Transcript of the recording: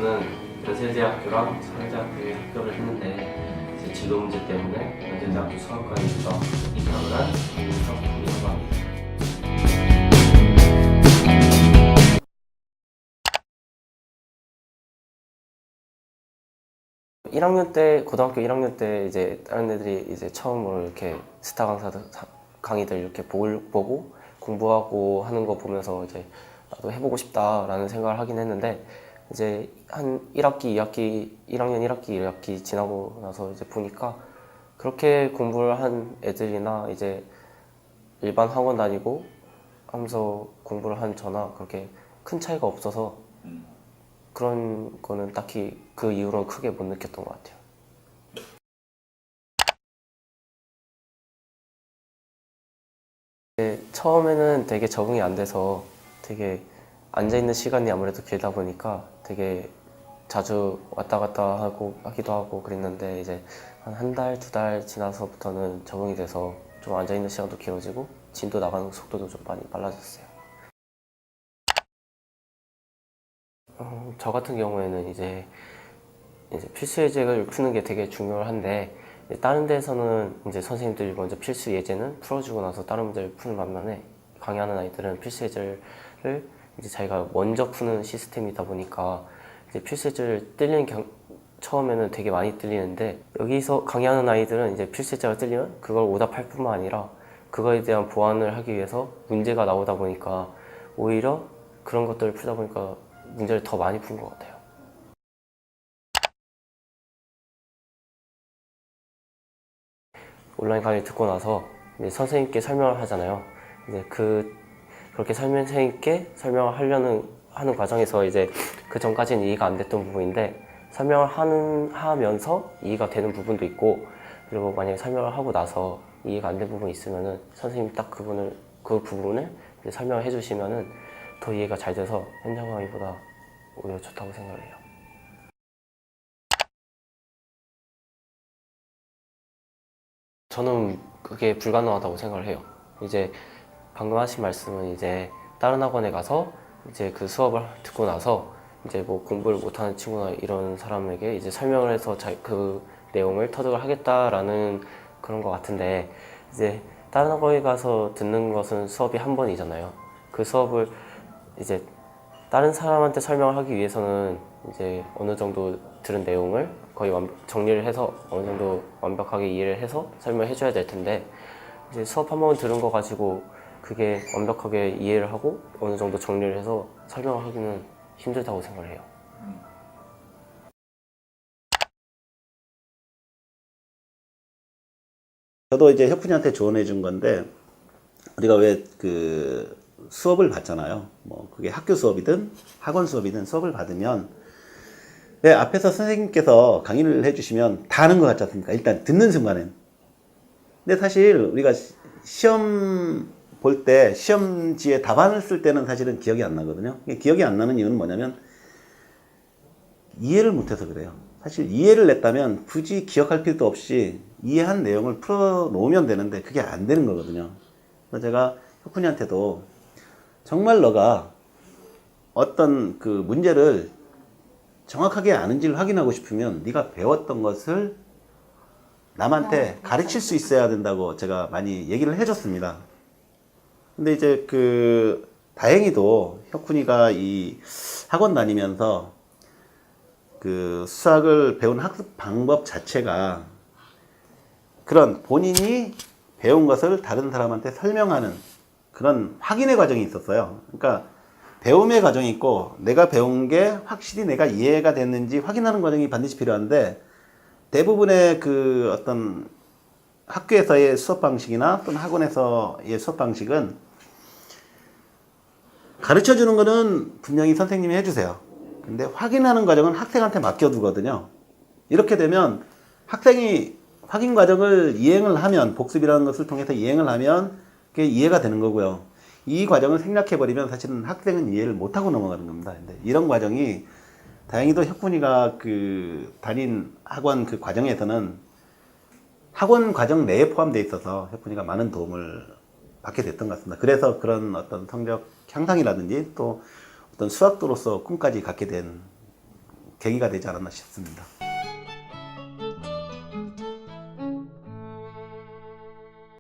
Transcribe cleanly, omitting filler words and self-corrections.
저는 연세대학교랑 서울대학교에 합격을 했는데 이제 진로 문제 때문에 연세대학교 수학과에서 입학을 한 김석훈이라고 합니다. 1학년 때, 고등학교 1학년 때 이제 다른 애들이 이제 처음으로 이렇게 스타 강의들 이렇게 보고 공부하고 하는 거 보면서 이제 나도 해보고 싶다라는 생각을 하긴 했는데, 이제 한 1학기, 2학기, 1학년 1학기, 2학기 지나고 나서 이제 보니까 그렇게 공부를 한 애들이나 이제 일반 학원 다니고 하면서 공부를 한 저나 그렇게 큰 차이가 없어서 그런 거는 딱히 그 이후로는 크게 못 느꼈던 것 같아요. 처음에는 되게 적응이 안 돼서 되게 앉아있는 시간이 아무래도 길다 보니까 되게 자주 왔다 갔다 하기도 하고 그랬는데, 이제 한 달, 2달 지나서부터는 적응이 돼서 좀 앉아있는 시간도 길어지고 진도 나가는 속도도 좀 많이 빨라졌어요. 저 같은 경우에는 이제 필수 예제를 푸는 게 되게 중요한데, 다른 데서는 이제 선생님들이 먼저 필수 예제는 풀어주고 나서 다른 문제를 푸는 반면에 강의하는 아이들은 필수 예제를 이제 자기가 먼저 푸는 시스템이다 보니까 이제 필수 예제를 처음에는 되게 많이 틀리는데, 여기서 강의하는 아이들은 이제 필수 예제가 틀리면 그걸 오답할 뿐만 아니라 그거에 대한 보완을 하기 위해서 문제가 나오다 보니까 오히려 그런 것들을 풀다 보니까 문제를 더 많이 푼 것 같아요. 온라인 강의를 듣고 나서 이제 선생님께 설명을 하잖아요. 이제 그렇게 선생님께 설명을 하는 과정에서 이제 그 전까지는 이해가 안 됐던 부분인데, 설명을 하면서 이해가 되는 부분도 있고, 그리고 만약에 설명을 하고 나서 이해가 안 된 부분이 있으면은 선생님이 딱 그 부분을 이제 설명을 해주시면은 더 이해가 잘 돼서 현장 강의보다 오히려 좋다고 생각을 해요. 저는 그게 불가능하다고 생각을 해요. 이제 방금 하신 말씀은 이제 다른 학원에 가서 이제 그 수업을 듣고 나서 이제 뭐 공부를 못하는 친구나 이런 사람에게 이제 설명을 해서 그 내용을 터득을 하겠다라는 그런 것 같은데, 이제 다른 학원에 가서 듣는 것은 수업이 한 번이잖아요. 그 수업을 이제 다른 사람한테 설명을 하기 위해서는 이제 어느 정도 들은 내용을 거의 정리를 해서 어느 정도 완벽하게 이해를 해서 설명해 줘야 될 텐데, 이제 수업 한 번 들은 거 가지고 그게 완벽하게 이해를 하고 어느 정도 정리를 해서 설명을 하기는 힘들다고 생각을 해요. 저도 이제 혁훈이한테 조언해 준 건데, 우리가 왜 그 수업을 받잖아요. 뭐 그게 학교 수업이든 학원 수업이든 수업을 받으면 왜 앞에서 선생님께서 강의를 해주시면 다 아는 것 같지 않습니까? 일단 듣는 순간엔. 근데 사실 우리가 시험 볼 때 시험지에 답안을 쓸 때는 사실은 기억이 안 나거든요. 기억이 안 나는 이유는 뭐냐면 이해를 못해서 그래요. 사실 이해를 냈다면 굳이 기억할 필요도 없이 이해한 내용을 풀어 놓으면 되는데 그게 안 되는 거거든요. 그래서 제가 혁훈이한테도 정말 너가 어떤 그 문제를 정확하게 아는지를 확인하고 싶으면 네가 배웠던 것을 남한테 가르칠 수 있어야 된다고 제가 많이 얘기를 해줬습니다. 근데 이제 그 다행히도 혁훈이가 이 학원 다니면서 그 수학을 배운 학습 방법 자체가 그런 본인이 배운 것을 다른 사람한테 설명하는 그런 확인의 과정이 있었어요. 그러니까 배움의 과정이 있고 내가 배운 게 확실히 내가 이해가 됐는지 확인하는 과정이 반드시 필요한데, 대부분의 그 어떤 학교에서의 수업 방식이나 또는 학원에서의 수업 방식은 가르쳐 주는 거는 분명히 선생님이 해주세요. 근데 확인하는 과정은 학생한테 맡겨두거든요. 이렇게 되면 학생이 확인 과정을 이행을 하면, 복습이라는 것을 통해서 이행을 하면 그게 이해가 되는 거고요. 이 과정을 생략해버리면 사실은 학생은 이해를 못하고 넘어가는 겁니다. 근데 이런 과정이 다행히도 혁훈이가 그 다닌 학원 그 과정에서는 학원 과정 내에 포함되어 있어서 혁훈이가 많은 도움을 받게 됐던 것 같습니다. 그래서 그런 어떤 성적 향상이라든지 또 어떤 수학도로서 꿈까지 갖게 된 계기가 되지 않았나 싶습니다.